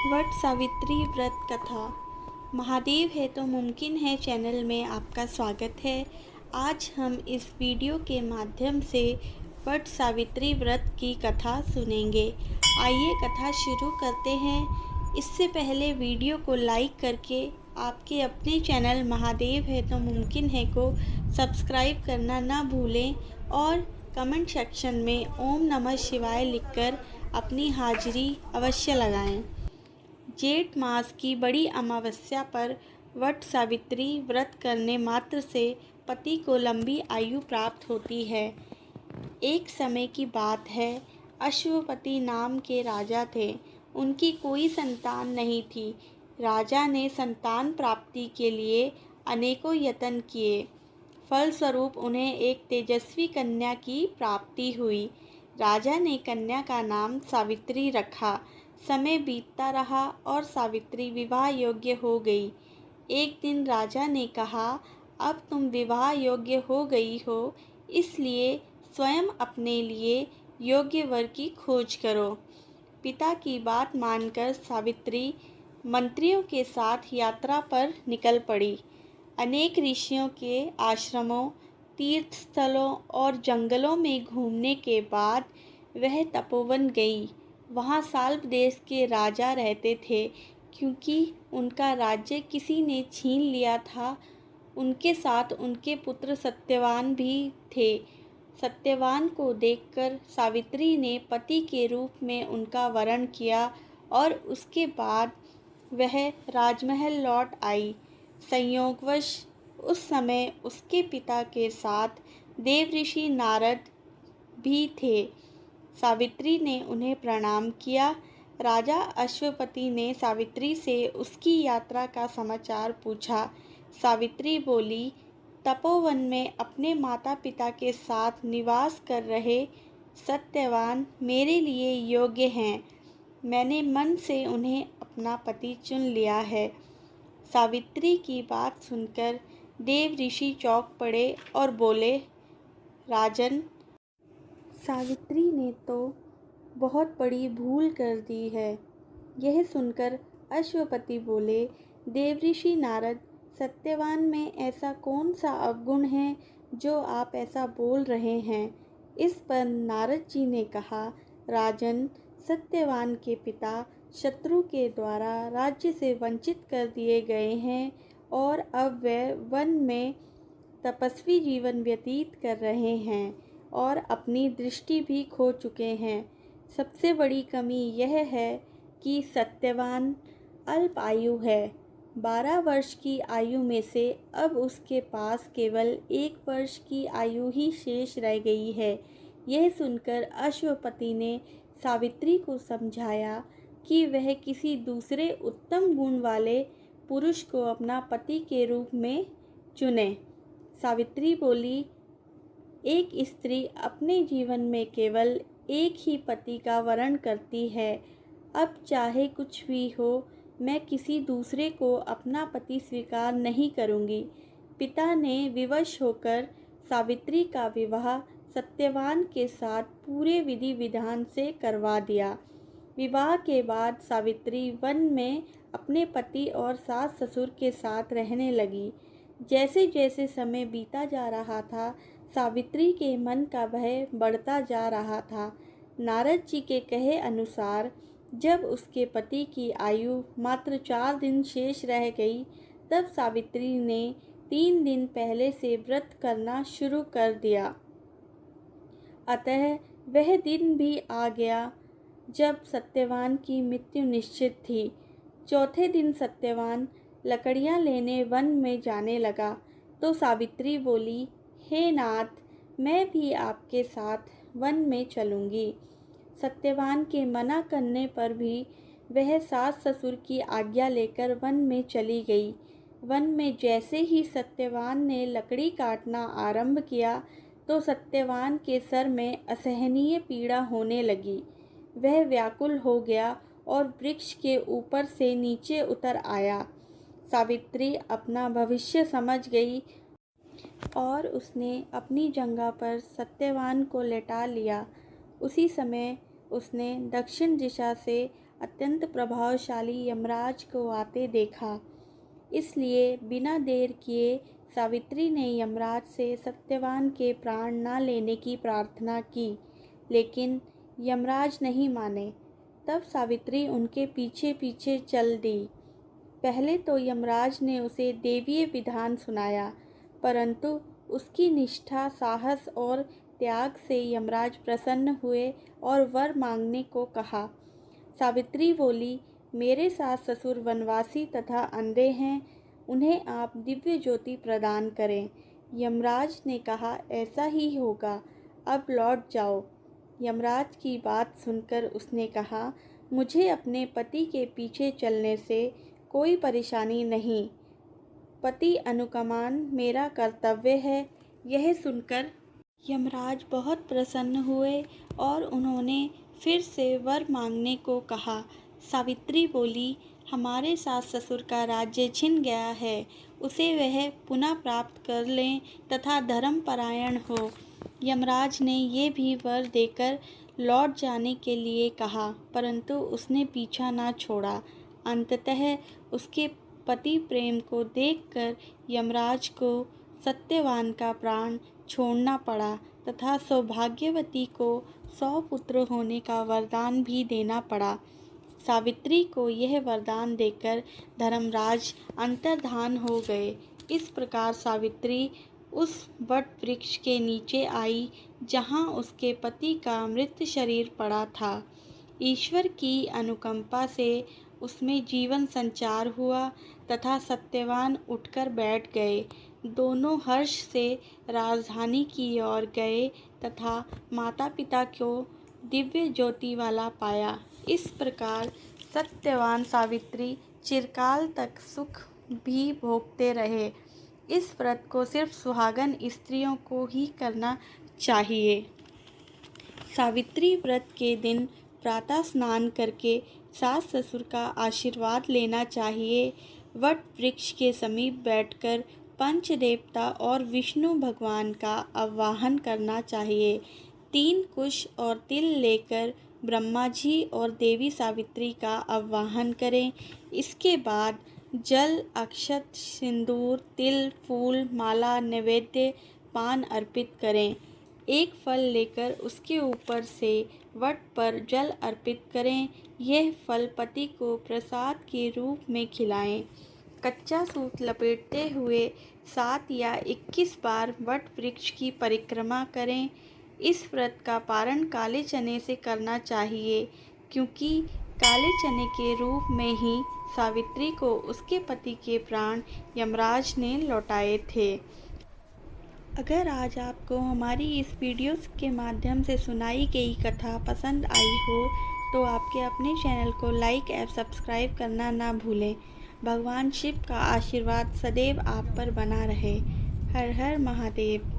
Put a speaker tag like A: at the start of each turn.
A: वट सावित्री व्रत कथा। महादेव है तो मुमकिन है चैनल में आपका स्वागत है। आज हम इस वीडियो के माध्यम से वट सावित्री व्रत की कथा सुनेंगे। आइए कथा शुरू करते हैं। इससे पहले वीडियो को लाइक करके आपके अपने चैनल महादेव है तो मुमकिन है को सब्सक्राइब करना ना भूलें और कमेंट सेक्शन में ओम नमः शिवाय लिखकर अपनी हाजिरी अवश्य लगाएं। जेठ मास की बड़ी अमावस्या पर वट सावित्री व्रत करने मात्र से पति को लंबी आयु प्राप्त होती है। एक समय की बात है, अश्वपति नाम के राजा थे। उनकी कोई संतान नहीं थी। राजा ने संतान प्राप्ति के लिए अनेकों यत्न किए। फलस्वरूप उन्हें एक तेजस्वी कन्या की प्राप्ति हुई। राजा ने कन्या का नाम सावित्री रखा। समय बीतता रहा और सावित्री विवाह योग्य हो गई। एक दिन राजा ने कहा, अब तुम विवाह योग्य हो गई हो, इसलिए स्वयं अपने लिए योग्य वर की खोज करो। पिता की बात मानकर सावित्री मंत्रियों के साथ यात्रा पर निकल पड़ी। अनेक ऋषियों के आश्रमों, तीर्थ स्थलों और जंगलों में घूमने के बाद वह तपोवन गई। वहाँ साल्व देश के राजा रहते थे। क्योंकि उनका राज्य किसी ने छीन लिया था, उनके साथ उनके पुत्र सत्यवान भी थे। सत्यवान को देखकर सावित्री ने पति के रूप में उनका वरण किया और उसके बाद वह राजमहल लौट आई। संयोगवश उस समय उसके पिता के साथ देवऋषि नारद भी थे। सावित्री ने उन्हें प्रणाम किया। राजा अश्वपति ने सावित्री से उसकी यात्रा का समाचार पूछा। सावित्री बोली, तपोवन में अपने माता पिता के साथ निवास कर रहे सत्यवान मेरे लिए योग्य हैं। मैंने मन से उन्हें अपना पति चुन लिया है। सावित्री की बात सुनकर देव ऋषि चौंक पड़े और बोले, राजन, सावित्री ने तो बहुत बड़ी भूल कर दी है। यह सुनकर अश्वपति बोले, देवऋषि नारद, सत्यवान में ऐसा कौन सा अवगुण है जो आप ऐसा बोल रहे हैं। इस पर नारद जी ने कहा, राजन, सत्यवान के पिता शत्रु के द्वारा राज्य से वंचित कर दिए गए हैं और अब वे वन में तपस्वी जीवन व्यतीत कर रहे हैं और अपनी दृष्टि भी खो चुके हैं। सबसे बड़ी कमी यह है कि सत्यवान अल्प आयु है। 12 वर्ष की आयु में से अब उसके पास केवल 1 वर्ष की आयु ही शेष रह गई है। यह सुनकर अश्वपति ने सावित्री को समझाया कि वह किसी दूसरे उत्तम गुण वाले पुरुष को अपना पति के रूप में चुने। सावित्री बोली, एक स्त्री अपने जीवन में केवल एक ही पति का वरण करती है। अब चाहे कुछ भी हो, मैं किसी दूसरे को अपना पति स्वीकार नहीं करूँगी। पिता ने विवश होकर सावित्री का विवाह सत्यवान के साथ पूरे विधि विधान से करवा दिया। विवाह के बाद सावित्री वन में अपने पति और सास ससुर के साथ रहने लगी। जैसे जैसे समय बीता जा रहा था, सावित्री के मन का भय बढ़ता जा रहा था। नारद जी के कहे अनुसार जब उसके पति की आयु मात्र 4 दिन शेष रह गई, तब सावित्री ने 3 दिन पहले से व्रत करना शुरू कर दिया। अतः वह दिन भी आ गया जब सत्यवान की मृत्यु निश्चित थी। चौथे दिन सत्यवान लकड़ियाँ लेने वन में जाने लगा तो सावित्री बोली, हे नाथ, मैं भी आपके साथ वन में चलूँगी। सत्यवान के मना करने पर भी वह सास ससुर की आज्ञा लेकर वन में चली गई। वन में जैसे ही सत्यवान ने लकड़ी काटना आरंभ किया तो सत्यवान के सर में असहनीय पीड़ा होने लगी। वह व्याकुल हो गया और वृक्ष के ऊपर से नीचे उतर आया। सावित्री अपना भविष्य समझ गई और उसने अपनी जंघा पर सत्यवान को लेटा लिया। उसी समय उसने दक्षिण दिशा से अत्यंत प्रभावशाली यमराज को आते देखा। इसलिए बिना देर किए सावित्री ने यमराज से सत्यवान के प्राण न लेने की प्रार्थना की, लेकिन यमराज नहीं माने। तब सावित्री उनके पीछे पीछे चल दी। पहले तो यमराज ने उसे दैवीय विधान सुनाया, परंतु उसकी निष्ठा, साहस और त्याग से यमराज प्रसन्न हुए और वर मांगने को कहा। सावित्री बोली, मेरे सास ससुर वनवासी तथा अंधे हैं, उन्हें आप दिव्य ज्योति प्रदान करें। यमराज ने कहा, ऐसा ही होगा, अब लौट जाओ। यमराज की बात सुनकर उसने कहा, मुझे अपने पति के पीछे चलने से कोई परेशानी नहीं, पति अनुगमन मेरा कर्तव्य है। यह सुनकर यमराज बहुत प्रसन्न हुए और उन्होंने फिर से वर मांगने को कहा। सावित्री बोली, हमारे सास ससुर का राज्य छिन गया है, उसे वह पुनः प्राप्त कर लें तथा धर्मपरायण हो। यमराज ने ये भी वर देकर लौट जाने के लिए कहा, परंतु उसने पीछा न छोड़ा। अंततः उसके पति प्रेम को देखकर यमराज को सत्यवान का प्राण छोड़ना पड़ा तथा सौभाग्यवती को 100 पुत्र होने का वरदान भी देना पड़ा। सावित्री को यह वरदान देकर धर्मराज अंतर्धान हो गए। इस प्रकार सावित्री उस वट वृक्ष के नीचे आई जहाँ उसके पति का मृत शरीर पड़ा था। ईश्वर की अनुकंपा से उसमें जीवन संचार हुआ तथा सत्यवान उठकर बैठ गए। दोनों हर्ष से राजधानी की ओर गए तथा माता पिता को दिव्य ज्योति वाला पाया। इस प्रकार सत्यवान सावित्री चिरकाल तक सुख भी भोगते रहे। इस व्रत को सिर्फ सुहागन स्त्रियों को ही करना चाहिए। सावित्री व्रत के दिन प्रातः स्नान करके सास ससुर का आशीर्वाद लेना चाहिए। वट वृक्ष के समीप बैठकर पंच देवता और विष्णु भगवान का आवाहन करना चाहिए। 3 कुश और तिल लेकर ब्रह्मा जी और देवी सावित्री का आवाहन करें। इसके बाद जल, अक्षत, सिंदूर, तिल, फूल, माला, नैवेद्य, पान अर्पित करें। एक फल लेकर उसके ऊपर से वट पर जल अर्पित करें। यह फल पति को प्रसाद के रूप में खिलाएं। कच्चा सूत लपेटते हुए 7 या 21 बार वट वृक्ष की परिक्रमा करें। इस व्रत का पारण काले चने से करना चाहिए, क्योंकि काले चने के रूप में ही सावित्री को उसके पति के प्राण यमराज ने लौटाए थे। अगर आज आपको हमारी इस वीडियो के माध्यम से सुनाई गई कथा पसंद आई हो तो आपके अपने चैनल को लाइक एवं सब्सक्राइब करना ना भूलें। भगवान शिव का आशीर्वाद सदैव आप पर बना रहे। हर हर महादेव।